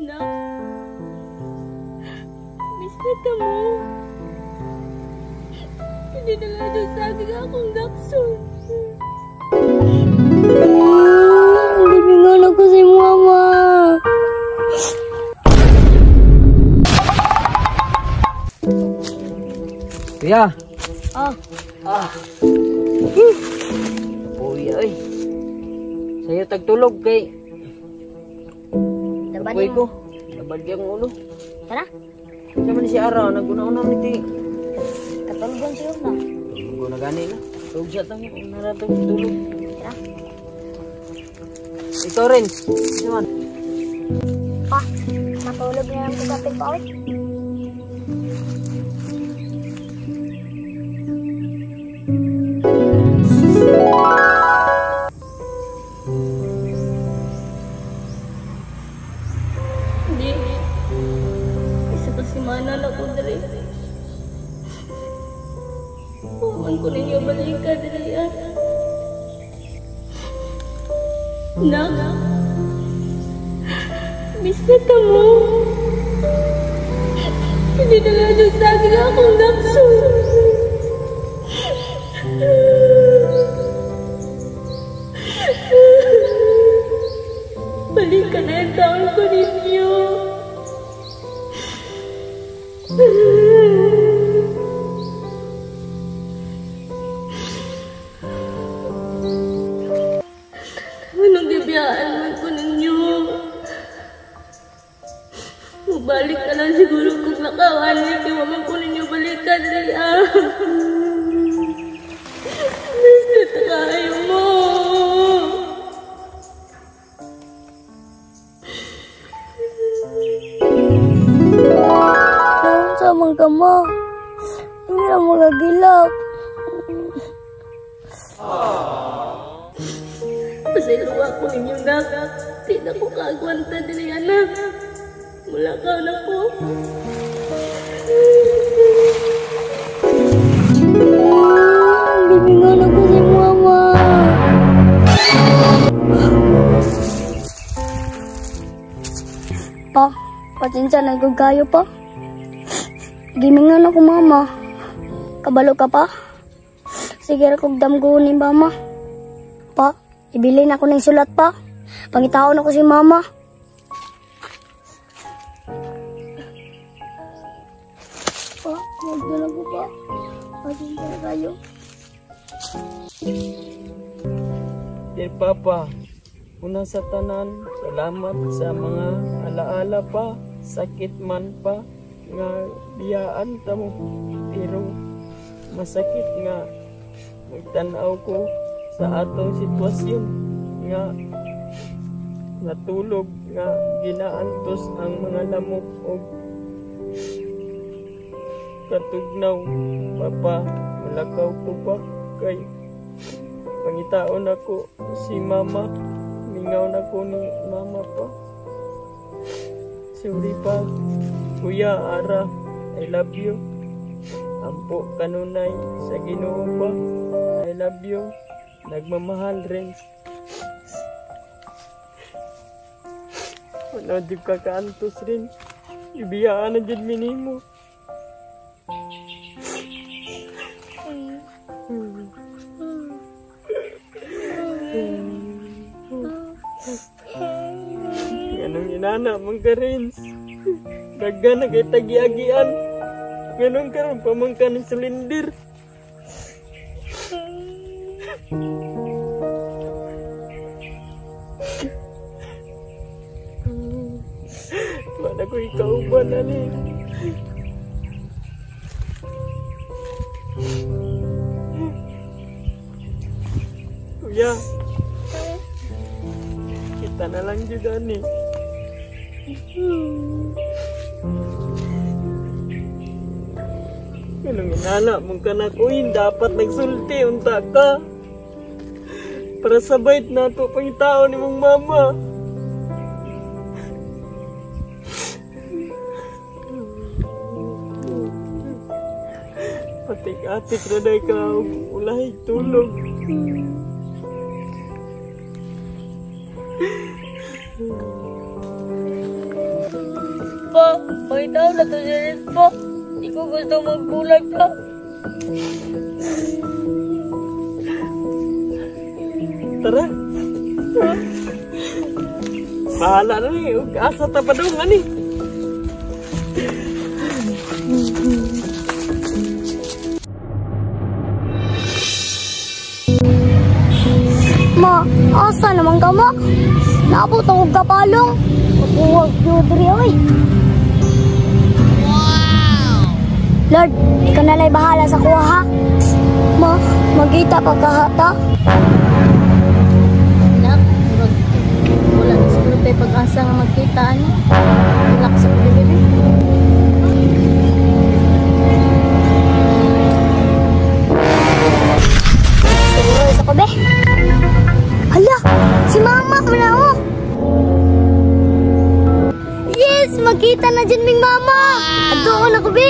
Nak, miss na ka mo. Hindi na lang doon sa akin akong dakson. Libingan ako si mama. Kuya. Uy, ay. Sa'yo tagtulog kay... Dapat Uy mo. ko. Labad yung ulo. Tara, Siya man si Ara, naguna-una niti. katulugan siya na. Tulog ko na gani na. Tulog siya tamo. Naratong tulog. Tara. Ikaw rin. Siman. Pa, matulog na lang ko sa pagpawit. Hindi. Isa pa si Mana na ko dali. Huwag ko ninyo balikan dali. Nak, miss na ka mo. Hindi na lang doon sa akin akong dakson. Balikan na yung taon ko ninyo. Anong bibiyaan man ko ninyo? Mabalik ka lang siguro kung nakawanin. Kaya man ko ninyo balikan rin. Miss na tayo mo. Naman sa mga kama. Hindi na magagilap. Pasiluwa ko ninyo na. Di na ko kaagwanta din anak. Mula ka na po. Libingan ako si mama. Pa, pasensya na ikong kayo pa. Gimingan ako mama. Kabalo ka pa? Sige ra kong damgo ni mama. Pa, ibilin ako ng sulat pa. Pangitaon ako si mama. Pa, magdala ko pa. Pasensya na kayo. Dear Papa, una sa tanan, salamat sa mga alaala pa, sakit man pa, nga biyaan ta mo. Pero masakit nga magtanaw ko sa atong sitwasyon nga natulog nga ginaantos ang mga lamok o katugnaw. Papa, malakaw ko pa kay pangitaon ako si mama. Mingaw na ko ni mama pa. Sorry pa, Kuya Ara, I love you. Ampo kanunay sa Ginoo pa, I love you. Nagmamahal rin. Wala di ka kaantos rin. Ibiyaan na dyan minimo. Ganong inana mong ka rin. Daga na kay tagi-agian. Ganong karon pamangka ng silindir. Wala ko ikaw ba nani? Kuya, kita na lang juga ni. Ganong inana mong kanakuin, dapat nagsulti unta ka. Para sabay na ito pang tao ni mong mama. Patik-atik na na ikaw, ulay tulog. pa. Pakitaw na to si Rispo. Di ko gusto magbulag ka. Tara. Bahala na eh. Asa tapadungan eh. Ma, asa naman ka ma? Naabot ako kapalong. Mabuwag yun diri oy. Lord, ikaw nalay bahala sa kuha ha. Ma, magita pagkahata. Anak, wala na siguro tayo pag-asa nga magkita. Relax sa pag-ibig. Siguro isa ko be. Hala, si mama na ako. Yes, magkita na dyan ming mama. Ato ako na ko be.